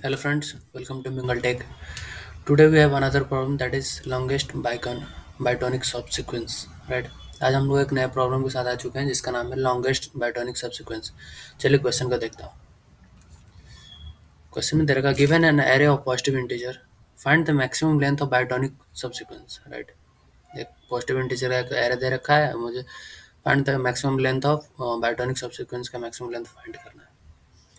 Hello friends, welcome to Mingle Tech. Today we have another problem that is longest bytonic subsequence, right? आज हम लोग एक नए problem के साथ आ चुके हैं जिसका नाम है लॉन्गेस्ट बाइटोनिक सबसीक्वेंस। चलिए क्वेश्चन को देखता हूँ। क्वेश्चन में दे रखा given an array of positive integer find the maximum length of bitonic subsequence, right? एक पॉजिटिव इंटीजर का एक एरे दे रखा है, मुझे find the maximum length of bitonic subsequence का मैक्सिमम लेंथ फाइंड करना है।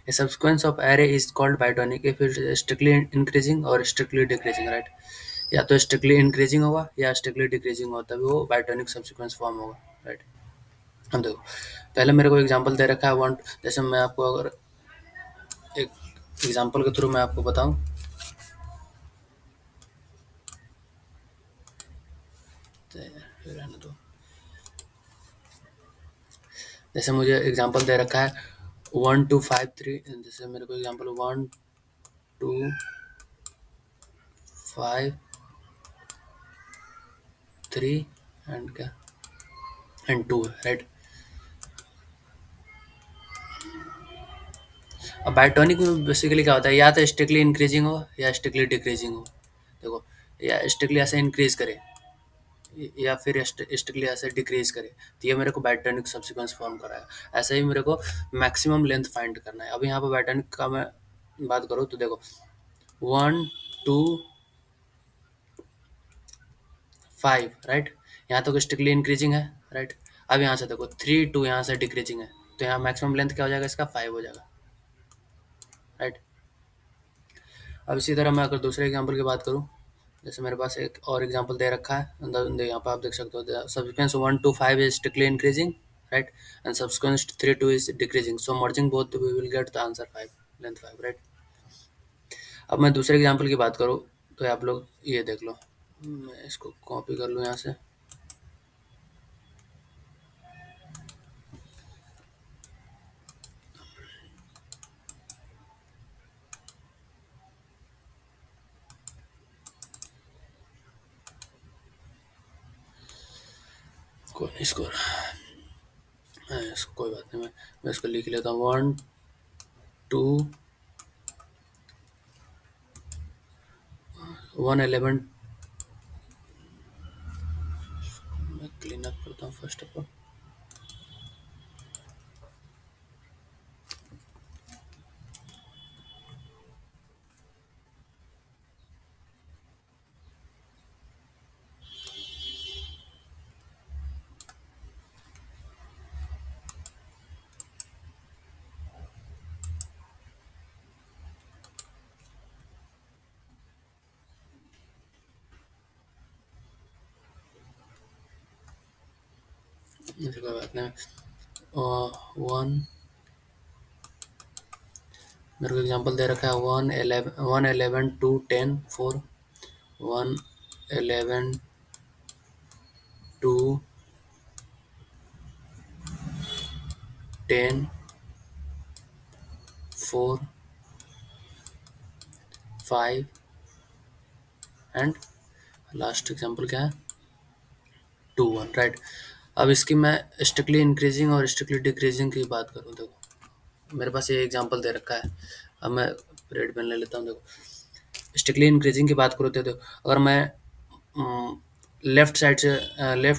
A sequence of array is called bitonic if it is strictly increasing or strictly decreasing, right? या तो strictly increasing होगा या strictly decreasing होगा तभी वो bitonic subsequence फॉर्म होगा, राइट? हम देखो, पहले मेरे को एग्जांपल दे रखा है वन, जैसे मैं आपको अगर एक एग्जांपल के थ्रू मैं आपको बताऊं तो रहने दो। जैसे मुझे एग्जांपल दे रखा है 1 2 5 3, जैसे मेरे को एग्जांपल 1 2 5 3 एंड क्या एंड 2, राइट? अब बाइटोनिक में बेसिकली क्या होता है, या तो स्ट्रिक्टली इंक्रीजिंग हो या स्ट्रिक्टली डिक्रीजिंग हो। देखो, या स्ट्रिक्टली ऐसे इंक्रीज करे या फिर स्ट्रिक्टली ऐसे डिक्रीज करे, तो ये मेरे को बाइटोनिक सब्सिक्वेंस फॉर्म कराएगा। ऐसे ही मेरे को मैक्सिमम लेंथ फाइंड करना है। अब यहाँ पर बाइटोनिक का मैं बात करूँ तो देखो 1 2 5, राइट? यहाँ तक स्ट्रिक्टली इंक्रीजिंग है, राइट? अब यहाँ से देखो 3 2 यहाँ से डिक्रीजिंग है, तो यहाँ मैक्सिमम लेंथ क्या हो जाएगा, इसका 5 हो जाएगा, राइट? अब इसी तरह मैं अगर दूसरे एग्जांपल की बात करूं, जैसे मेरे पास एक और एग्जांपल दे रखा है अंदर, यहाँ पर आप देख सकते हो subsequence 1 2 5 is strictly increasing, right? And subsequence 3 2 is decreasing, so merging both we will get the answer 5, length 5, right? अब मैं दूसरे एग्जांपल की बात करूँ तो आप लोग ये देख लो, मैं इसको कॉपी कर लूँ यहाँ से। इसको कोई बात नहीं, मैं इसको लिख लेता हूँ 1 2 1 11। मैं क्लीन अप करता हूँ फर्स्ट ऑफ ऑल। मुझे कोई बात नहीं, वन मेरे को एग्जांपल दे रखा है 1 11 1 11 2 10 4 5 एंड लास्ट एग्जांपल क्या है 2 1, राइट? अब इसकी मैं स्ट्रिक्टली इंक्रीजिंग और स्ट्रिक्टली डिक्रीजिंग की बात करूँ, देखो मेरे पास ये एग्जांपल दे रखा है। अब मैं रेड पेन ले लेता हूँ। देखो, स्ट्रिक्टली इंक्रीजिंग की बात करूँ तो देखो, अगर मैं लेफ्ट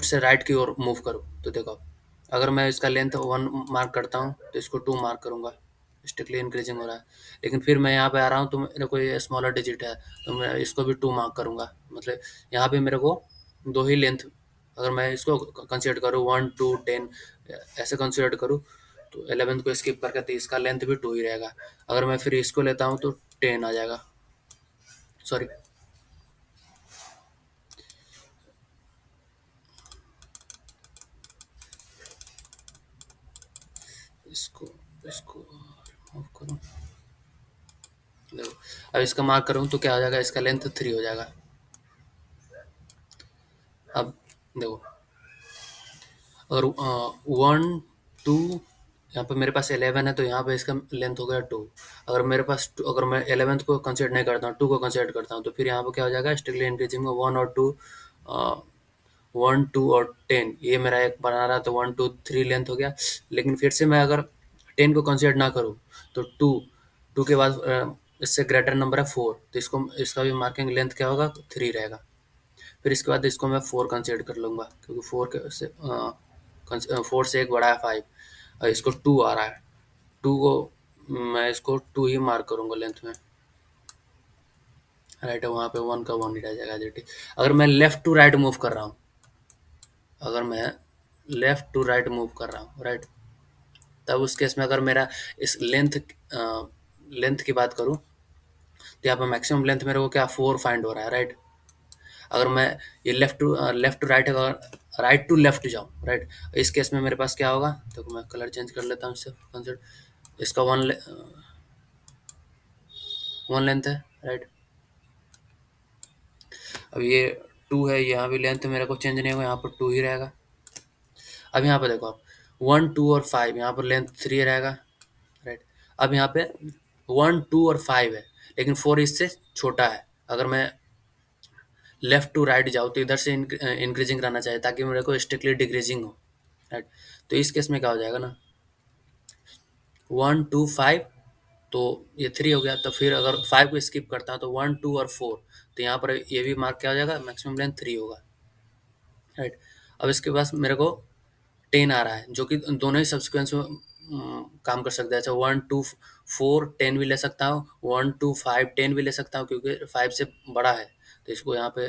से राइट की ओर मूव करूँ तो देखो, अगर मैं इसका लेंथ 1 मार्क करता हूँ तो इसको 2 मार्क करूँगा, स्ट्रिक्टली इंक्रीजिंग हो रहा है। लेकिन फिर मैं यहाँ पे आ रहा हूँ तो मेरे को ये स्मॉलर डिजिट है तो मैं इसको भी 2 मार्क करूँगा, मतलब यहाँ पे मेरे को दो ही लेंथ, अगर मैं इसको कंसिडर करूँ 1 2 10 ऐसे कंसिडर करूँ तो 11th को स्किप करके तो इसका लेंथ भी 2 ही रहेगा। अगर मैं फिर इसको लेता हूँ तो 10 आ जाएगा, सॉरी इसको इसको रिमूव करूँ। देखो, अब इसका मार्क करूँ तो क्या हो जाएगा, इसका लेंथ 3 हो जाएगा। अब देखो, अगर 1 2 यहाँ पे मेरे पास 11 है तो यहाँ पे इसका लेंथ हो गया 2। अगर मेरे पास अगर मैं 11th को कंसिडर नहीं करता हूँ, 2 को कंसिडर करता हूँ, तो फिर यहाँ पे क्या हो जाएगा, स्ट्रिक्टली इंक्रीजिंग में 1 2 और 10, ये मेरा एक बना रहा, तो 1 2 3 लेंथ हो गया। लेकिन फिर से मैं अगर 10 को कंसिडर ना करूँ तो टू टू के बाद इससे ग्रेटर नंबर है 4, तो इसको इसका भी मार्किंग लेंथ क्या होगा, 3 रहेगा। फिर इसके बाद इसको मैं 4 कंसीडर कर लूँगा, क्योंकि 4 से एक बड़ा है 5, और इसको 2 आ रहा है। 2 को मैं इसको 2 ही मार्क करूँगा लेंथ में, राइट है, वहाँ पे 1 का 1 ही रह जाएगा एज। अगर मैं लेफ्ट टू राइट मूव कर रहा हूँ, अगर मैं लेफ्ट टू राइट मूव कर रहा हूँ, राइट, तब उस केस में अगर मेरा इस लेंथ की बात करूँ, तो यहाँ पे मैक्सिमम लेंथ मेरे को क्या 4 फाइंड हो रहा है, राइट। अगर मैं ये लेफ्ट टू राइट, अगर राइट टू लेफ्ट जाऊँ, राइट, इस केस में मेरे पास क्या होगा, तो मैं कलर चेंज कर लेता हूँ इससे कंसिडर, इसका वन लेंथ है, राइट। अब ये 2 है, यहाँ भी लेंथ मेरे को चेंज नहीं होगा, यहाँ पर 2 ही रहेगा। अब यहाँ पे देखो आप, 1 2 और 5, यहाँ पर लेंथ 3 रहेगा, राइट। अब यहाँ पे 1 2 और 5 है, लेकिन 4 इससे छोटा है। अगर मैं लेफ्ट टू राइट जाऊँ तो इधर से इंक्रीजिंग रहना चाहिए, ताकि मेरे को स्ट्रिक्टली डिक्रीजिंग हो, राइट। तो इस केस में क्या हो जाएगा ना, 1 2 5, तो ये 3 हो गया। तो फिर अगर 5 को स्किप करता हूँ तो 1 2 और 4, तो यहाँ पर ये भी मार्क क्या हो जाएगा, मैक्सिमम लेंथ 3 होगा, राइट। अब इसके पास मेरे को 10 आ रहा है, जो कि दोनों ही सब्सिक्वेंस में काम कर सकता है। जैसे 1 2 4 10 भी ले सकता हूँ, 1 2 5 10 भी ले सकता हूँ, क्योंकि 5 से बड़ा है, तो इसको यहाँ पे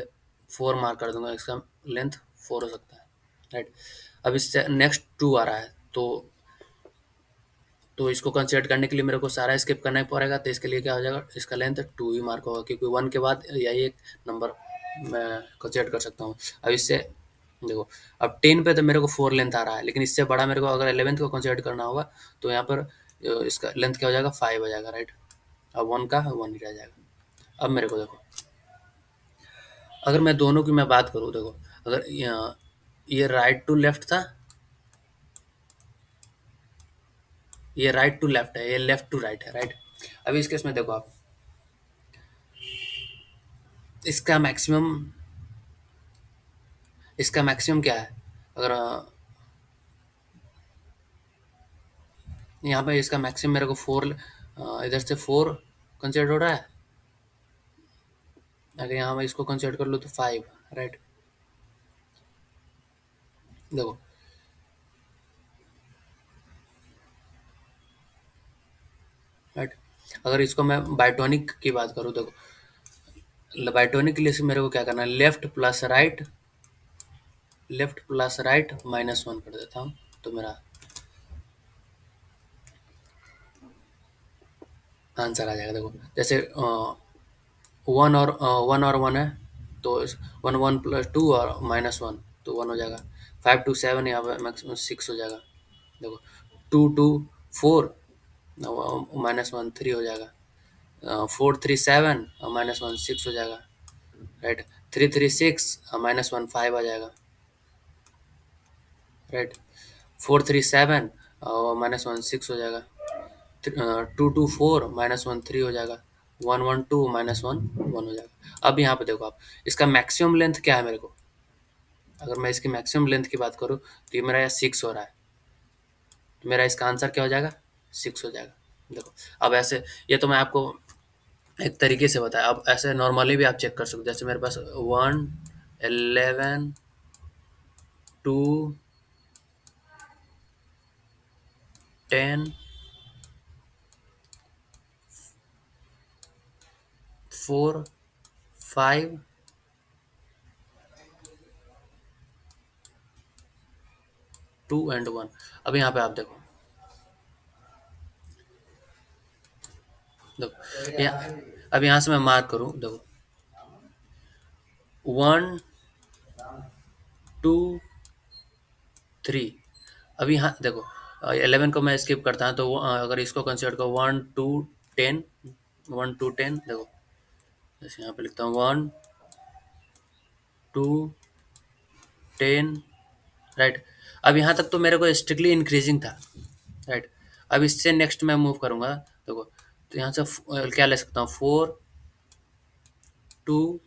4 मार्क कर दूंगा, इसका लेंथ 4 हो सकता है, राइट। अब इससे नेक्स्ट 2 आ रहा है, तो इसको कंसिडर करने के लिए मेरे को सारा स्किप करना ही पड़ेगा, तो इसके लिए क्या हो जाएगा, इसका लेंथ 2 ही मार्क होगा, क्योंकि 1 के बाद यही एक नंबर मैं कंसिडर कर सकता हूँ। अब इससे देखो, अब 10 पे तो मेरे को 4 लेंथ आ रहा है, लेकिन इससे बड़ा मेरे को अगर 11th को कंसिडर करना होगा, तो यहाँ पर इसका लेंथ क्या हो जाएगा, 5 हो जाएगा, राइट। अब 1 का 1 ही रह जाएगा। अब मेरे को देखो, अगर मैं दोनों की मैं बात करूँ, देखो, अगर ये राइट टू लेफ्ट था, ये राइट टू लेफ्ट है, ये लेफ्ट टू राइट है, राइट। अभी इस केस में देखो आप, इसका मैक्सिमम इसका मैक्सिमम क्या है, अगर यहाँ पे इसका मैक्सिमम मेरे को 4, इधर से 4 कंसिडर हो रहा है, अगर यहाँ मैं इसको कंसिडर कर लूँ तो 5, राइट। देखो, राइट, अगर इसको मैं बाइटोनिक की बात करूँ, देखो बाइटोनिक के लिए से मेरे को क्या करना है, लेफ्ट प्लस राइट -1 कर देता हूँ, तो मेरा आंसर आ जाएगा। देखो, जैसे 1 है, तो 1 1 + 2 और -1, तो 1 हो जाएगा। 5 2 7, यहाँ पे मैक्सिमम 6 हो जाएगा। देखो, 2 2 4, -1 3 हो जाएगा। 4 3 7, -1 6 हो जाएगा, राइट। 3 3 6, -1 5 आ जाएगा, राइट। 4 3 7, -1 6 हो जाएगा। 2 2 4, -1 3 हो जाएगा। 1 1 2, -1 1 हो जाएगा। अब यहाँ पे देखो आप, इसका मैक्सिमम लेंथ क्या है मेरे को, अगर मैं इसकी मैक्सिमम लेंथ की बात करूँ, तो ये मेरा यहाँ 6 हो रहा है, तो मेरा इसका आंसर क्या हो जाएगा, 6 हो जाएगा। देखो, अब ऐसे, ये तो मैं आपको एक तरीके से बताया, अब ऐसे नॉर्मली भी आप चेक कर सकते हो। जैसे मेरे पास 1 11 2 10 4 5 2 एंड 1। अब यहाँ पे आप देखो, अब यहाँ से मैं मार्क करूँ, देखो 1 2 3। अब यहाँ देखो, 11 को मैं स्किप करता हूँ, तो अगर इसको कंसिडर करो, 1 2 10, 1 2 10, देखो जैसे यहाँ पे लिखता हूँ 1 2 10, राइट। अब यहाँ तक तो मेरे को स्ट्रिक्टली इंक्रीजिंग था, राइट। अब इससे नेक्स्ट मैं मूव करूँगा, देखो, तो यहाँ से क्या ले सकता हूँ, 4 2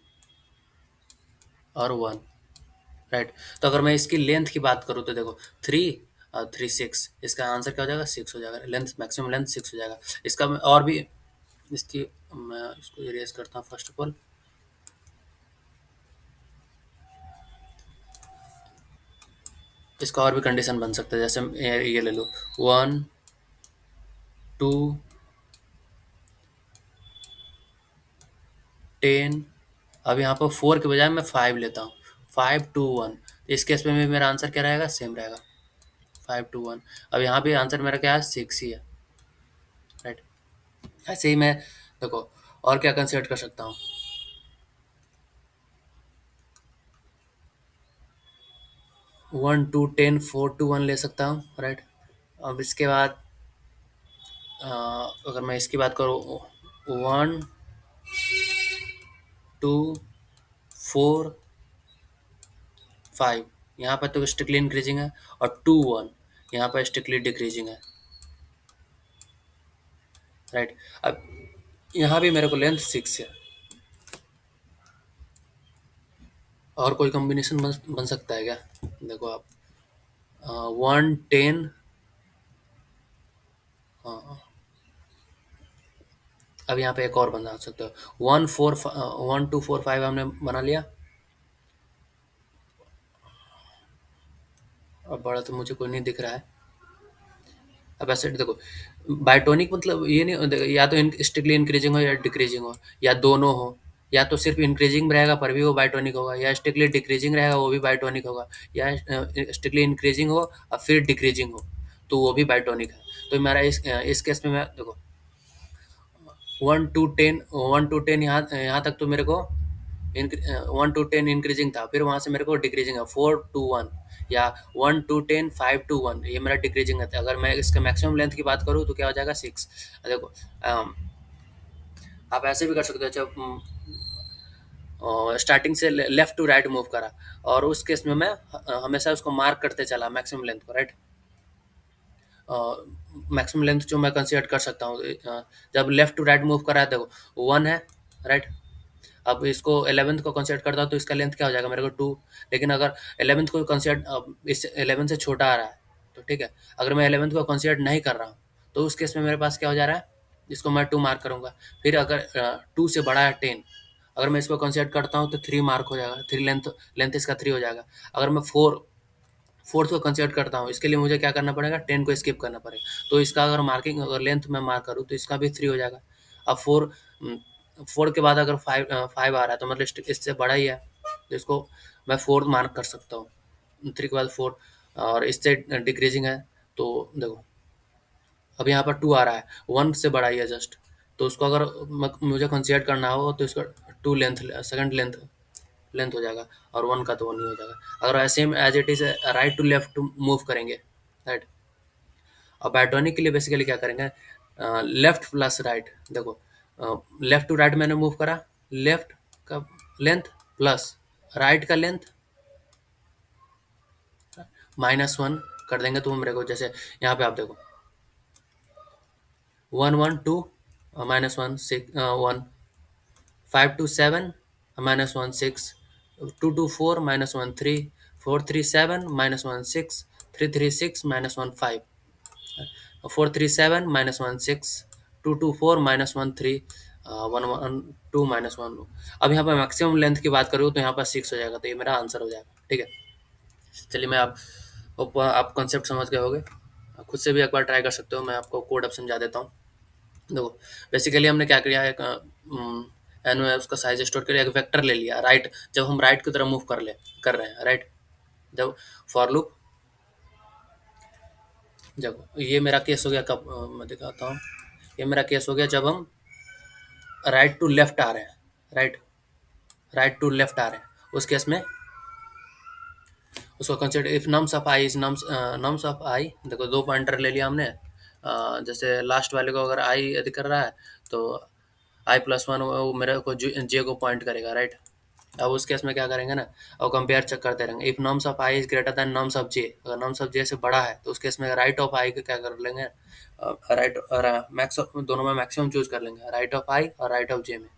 और 1, राइट। तो अगर मैं इसकी लेंथ की बात करूँ, तो देखो 3 और 3 6, इसका आंसर क्या हो जाएगा, 6 हो जाएगा। लेंथ, मैक्सिमम लेंथ 6 हो जाएगा। इसका और भी, इसकी मैं इसको इरेज करता हूँ फर्स्ट ऑफ ऑल। इसका और भी कंडीशन बन सकता है, जैसे ये ले लो 1 2 10। अब यहाँ पर 4 के बजाय मैं 5 लेता हूँ, 5 2 1। इस केस में भी मेरा आंसर क्या रहेगा, सेम रहेगा, 5 2 1। अब यहाँ भी आंसर मेरा क्या है, 6 ही है, राइट। ऐसे ही मैं देखो और क्या कंसिडर कर सकता हूँ, 1 2 10 4 2 1 ले सकता हूँ, राइट। अब इसके बाद अगर मैं इसकी बात करूँ, 1 2 4 5, यहाँ पर तो स्ट्रिक्टली इंक्रीजिंग है, और 2 1 यहाँ पर स्ट्रिक्टली डिक्रीजिंग है, राइट। अब यहाँ भी मेरे को लेंथ 6 है। और कोई कॉम्बिनेशन बन सकता है क्या, देखो आप, 1 10। अब यहाँ पे एक और बना सकते हो, 1 2 4 5 हमने बना लिया। अब बड़ा तो मुझे कोई नहीं दिख रहा है। अब ऐसे देखो, बाइटोनिक मतलब ये नहीं या तो स्ट्रिक्टली इंक्रीजिंग हो या डिक्रीजिंग हो, या दोनों हो, या तो सिर्फ इंक्रीजिंग रहेगा पर भी वो बाइटोनिक होगा, या स्ट्रिक्टली डिक्रीजिंग रहेगा वो भी बाइटोनिक होगा, या स्ट्रिक्टली इंक्रीजिंग हो और फिर डिक्रीजिंग हो तो वो भी बाइटोनिक है। तो मेरा इस केस में मैं देखो 1 2 10 यहाँ तक तो मेरे को 1 2 10 इंक्रीजिंग था, फिर वहां से मेरे को डिक्रीजिंग है 4 2 1, या 1 2 10 5 2 1, ये मेरा डिक्रीजिंग है। अगर मैं इसके मैक्सिमम लेंथ की बात करूँ तो क्या हो जाएगा, 6। देखो आप ऐसे भी कर सकते हो, जब स्टार्टिंग से लेफ्ट टू राइट मूव करा, और उस केस में मैं हमेशा उसको मार्क करते चला मैक्सिमम लेंथ को, राइट। मैक्सिमम लेंथ जो मैं कंसिडर कर सकता हूँ, जब लेफ्ट टू राइट मूव करा है, देखो 1 है, राइट। अब इसको 11th को कंसिडर करता हूँ तो इसका लेंथ क्या हो जाएगा, मेरे को 2। लेकिन अगर 11th को कंसिडर, इस 11 से छोटा आ रहा है तो ठीक है। अगर मैं 11th को कंसिडर नहीं कर रहा हूँ तो उस केस में मेरे पास क्या हो जा रहा है, इसको मैं 2 मार्क करूँगा। फिर अगर 2 से बड़ा है 10, अगर मैं इसको कंसिडर करता हूँ तो 3 मार्क हो जाएगा, 3 लेंथ, लेंथ इसका 3 हो जाएगा। अगर मैं फोर्थ को कंसिडर करता हूँ, इसके लिए मुझे क्या करना पड़ेगा, 10 को स्किप करना पड़ेगा। तो इसका अगर मार्किंग, अगर लेंथ में मार्क करूँ तो इसका भी 3 हो जाएगा। अब 4 के बाद अगर 5 आ रहा है तो मतलब इससे बड़ा ही है, तो इसको मैं 4 मार्क कर सकता हूँ, 3 के बाद 4, और इससे डिक्रीजिंग है। तो देखो अब यहाँ पर 2 आ रहा है, 1 से बड़ा ही है जस्ट, तो उसको अगर मुझे कंसिडर करना हो तो इसका 2 लेंथ, सेकंड लेंथ लेंथ हो जाएगा, और 1 का तो 1 ही हो जाएगा। अगर ऐसे as it is right to left move करेंगे, राइट। और बैटोनिक के लिए बेसिकली क्या करेंगे, लेफ्ट प्लस राइट, देखो लेफ्ट टू राइट मैंने मूव करा, लेफ्ट का लेंथ प्लस राइट का लेंथ -1 कर देंगे तो मेरे को, जैसे यहाँ पे आप देखो 1 1 2 -1 6 1, 5 2 7 -1 6, 2 2 4 -1 3, 4 3 7 -1 6, 3 3 6 -1 5, 4 3 7 -1 6, 2 2 4 -1 3, 1 1 2 -1। अब यहाँ पर मैक्सिमम लेंथ की बात करूँ तो यहाँ पर 6 हो जाएगा, तो ये मेरा आंसर हो जाएगा, ठीक है। चलिए मैं आप कॉन्सेप्ट समझ गए होगे, आप खुद से भी एक बार ट्राई कर सकते हो, मैं आपको कोड अब समझा देता हूँ। देखो बेसिकली हमने क्या किया, एक एन है उसका साइज स्टोर कर, एक वेक्टर ले लिया, राइट। जब हम राइट की तरफ मूव कर रहे हैं, राइट। जब फॉर लूप, जब ये मेरा केस हो गया, कब मैं दिखाता हूँ, ये मेरा केस हो गया जब हम राइट टू लेफ्ट आ रहे हैं, राइट, राइट टू लेफ्ट आ रहे हैं, उस केस में उसको consider if nums of i is nums of i, देखो 2 पॉइंटर ले लिया हमने, जैसे लास्ट वाले को अगर आई यदि कर रहा है तो i+1 वो मेरे को जे को पॉइंट करेगा, राइट। अब उस केस में क्या करेंगे ना, और कंपेयर चेक करते रहेंगे, if nums of i is greater than nums of j, अगर नम्स ऑफ जे से बड़ा है तो उस केस में राइट ऑफ आई को क्या कर लेंगे, राइट और मैक्स, दोनों में मैक्सिमम चूज कर लेंगे, राइट ऑफ आई और राइट ऑफ जे में,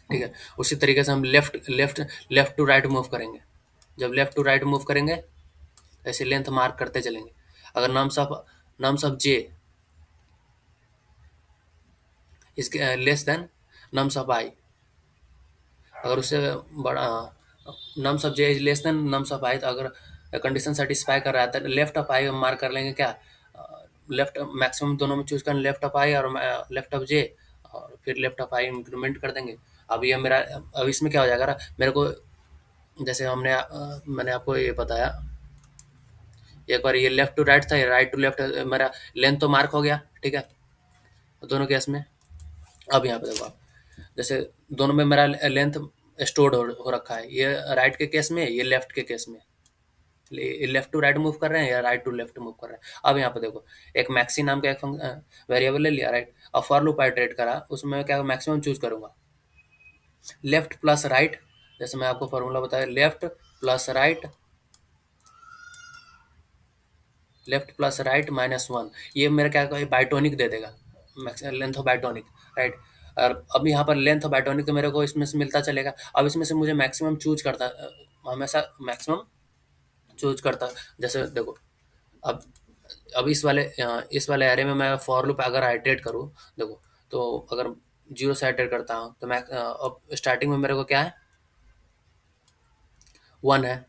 ठीक है। उसी तरीके से हम left left left to right move करेंगे, जब लेफ्ट टू राइट मूव करेंगे ऐसे लेंथ मार्क करते चलेंगे। अगर नम्स ऑफ जे इसके less than nums of i, अगर उससे बड़ा nums of j is less than nums of i, तो अगर कंडीशन सेटिस्फाई कर रहा है तो लेफ्ट ऑफ आई हम मार्क कर लेंगे क्या, लेफ्ट मैक्सिमम दोनों में चूज करना, लेफ्ट ऑफ आई और लेफ्ट ऑफ जे, और फिर लेफ्ट ऑफ आई इंक्रीमेंट कर देंगे। अब ये मेरा, अब इसमें क्या हो जाएगा ना, मेरे को जैसे मैंने आपको ये बताया, एक बार ये लेफ्ट टू राइट था, ये राइट टू लेफ्ट, मेरा लेंथ तो मार्क हो गया, ठीक है, दोनों केस में। अब यहाँ पे देखो आप, जैसे दोनों में मेरा लेंथ स्टोर्ड हो रखा है, ये राइट के केस में, ये लेफ्ट के केस में, लेफ्ट टू राइट मूव कर रहे हैं या राइट टू लेफ्ट मूव कर रहे हैं। अब यहाँ पे देखो, एक मैक्सी नाम का एक वेरिएबल ले लिया, राइट, और फॉर लूप आइटरेट करा, उसमें क्या मैक्सिमम चूज करूंगा, लेफ्ट प्लस राइट, जैसे मैं आपको फॉर्मूला बताया, left plus right, left plus right minus one, ये मेरा क्या बाइटोनिक दे देगा, लेंथ ऑफ बाइटोनिक, राइट। और अब यहाँ पर लेंथ ऑफ बाइटोनिक तो मेरे को इसमें से मिलता चलेगा, अब इसमें से मुझे मैक्सिमम चूज करता, हमेशा मैक्सिमम चूज करता, जैसे देखो, अब इस वाले एरे में मैं फॉर लूप अगर आइटरेट करूँ, देखो, तो अगर जीरो से आइटरेट करता हूँ तो मैं अब स्टार्टिंग में मेरे को क्या है, वन है,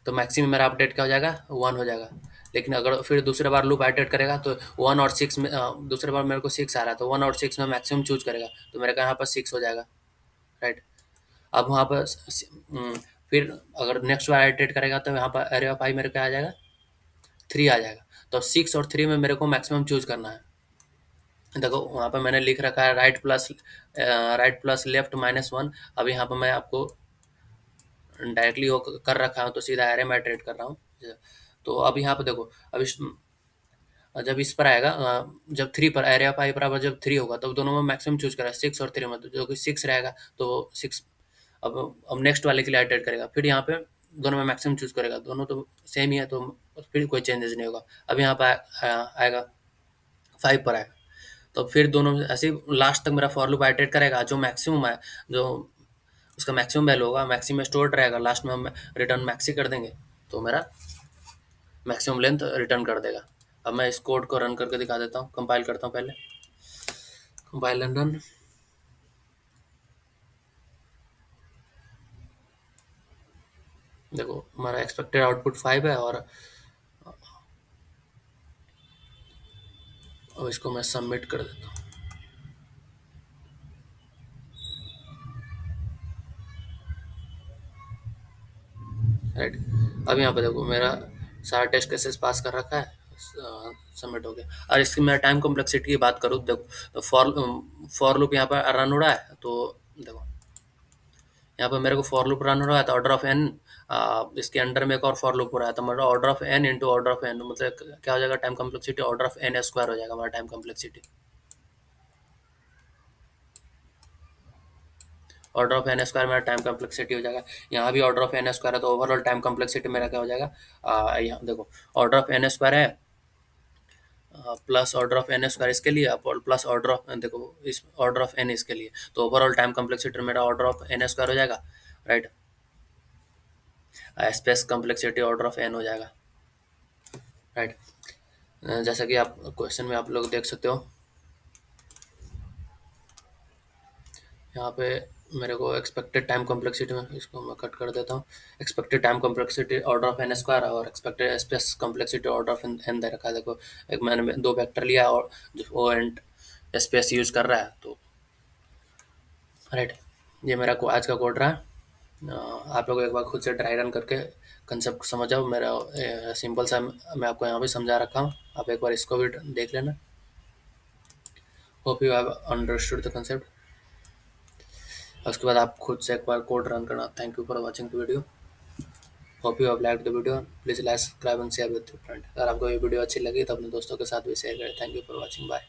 तो मैक्सिमम मेरा अपडेट क्या हो जाएगा, वन हो जाएगा। लेकिन अगर फिर दूसरे बार लूप आइटरेट करेगा तो वन और सिक्स में, दूसरे बार मेरे को सिक्स आ रहा है तो वन और सिक्स में मैक्सिमम चूज करेगा, तो मेरे का यहाँ पर सिक्स हो जाएगा, राइट। अब वहाँ पर फिर अगर नेक्स्ट बार आइटरेट करेगा तो यहाँ पर अरे ऑफ आई मेरे को आ जाएगा, थ्री आ जाएगा। तो सिक्स और थ्री में मेरे को मैक्सिमम चूज करना है। देखो वहाँ पर मैंने लिख रखा है right plus left minus one. अब यहाँ पर मैं आपको डायरेक्टली वो कर रखा हूँ, तो सीधा एरे में ट्रेड कर रहा हूँ। तो अब यहाँ पे देखो, अब जब इस पर आएगा, जब थ्री पर एरे ऑफ आई बराबर जब थ्री होगा, तब दोनों में मैक्सिमम चूज करेगा, सिक्स और थ्री में, तो जो कि सिक्स रहेगा तो सिक्स। अब नेक्स्ट वाले के लिए आइटरेट करेगा, फिर यहाँ पे दोनों में मैक्सिमम चूज करेगा, दोनों तो सेम ही है, तो फिर कोई चेंजेस नहीं होगा। अब यहाँ पे आएगा फाइव पर आएगा, तो फिर दोनों में ऐसे ही लास्ट तक मेरा फॉर लूप आइटरेट करेगा, जो मैक्सिमम है, जो उसका मैक्सिमम वैल्यू होगा, मैक्सिमम स्टोर्ड रहेगा, लास्ट में हम रिटर्न मैक्सी कर देंगे, तो मेरा मैक्सिमम लेंथ रिटर्न कर देगा। अब मैं इस कोड को रन करके दिखा देता हूँ, कंपाइल करता हूँ पहले, कंपाइल एंड रन। देखो हमारा एक्सपेक्टेड आउटपुट फाइव है, और अब इसको मैं सबमिट कर देता हूँ, राइट। अब यहाँ पे देखो मेरा सारा टेस्ट केसेस पास कर रखा है, सबमिट हो गया। और इसकी मैं टाइम कॉम्प्लेक्सिटी की बात करूँ, देखो तो फॉर लूप यहाँ पर रन हो रहा है, तो देखो यहाँ पर मेरे को फॉर लूप रन हो रहा है, तो ऑर्डर ऑफ एन, इसके अंडर में एक और फॉर लूप हो रहा है, तो मेरा order of N into order of N, मतलब क्या हो जाएगा, time complexity order of N square हो जाएगा हमारा time complexity. Order of N square मेरा टाइम कॉम्प्लेक्सिटी हो जाएगा। यहाँ भी ऑर्डर ऑफ एन स्क्वायर है, तो ओवरऑल टाइम कॉम्प्लेक्सिटी मेरा क्या हो जाएगा, यहाँ देखो ऑर्डर ऑफ एन स्क्वायर है, plus order of N square इसके लिए, प्लस ऑर्डर ऑफ, देखो इस ऑर्डर ऑफ एन इसके लिए, तो ओवरऑल टाइम कॉम्प्लेक्सिटी मेरा ऑर्डर ऑफ एन स्क्वायर हो जाएगा, right. Space complexity order of N हो जाएगा, राइट। जैसा कि आप क्वेश्चन में आप लोग देख सकते हो, यहाँ पे मेरे को एक्सपेक्टेड टाइम कॉम्प्लेक्सिटी में, इसको मैं कट कर देता हूँ, expected time complexity order of N square और expected space complexity order of n दे रखा है। देखो एक मैंने दो वेक्टर लिया और जो वो एंड स्पेस यूज कर रहा है, तो राइट, ये मेरा आज का कोड रहा। आप लोग एक बार खुद से ट्राई रन करके कंसेप्ट समझ आओ, मेरा सिंपल सा मैं आपको यहाँ भी समझा रखा हूँ, आप एक बार इसको भी देख लेना। Hope you have understood the concept. उसके बाद आप खुद से एक बार कोड रन करना। Thank you for watching the video. Hope you have like the video. Please like subscribe and share with your friend. अगर आपको ये वीडियो अच्छी लगी तो अपने दोस्तों के साथ भी शेयर करें। Thank you for watching, bye.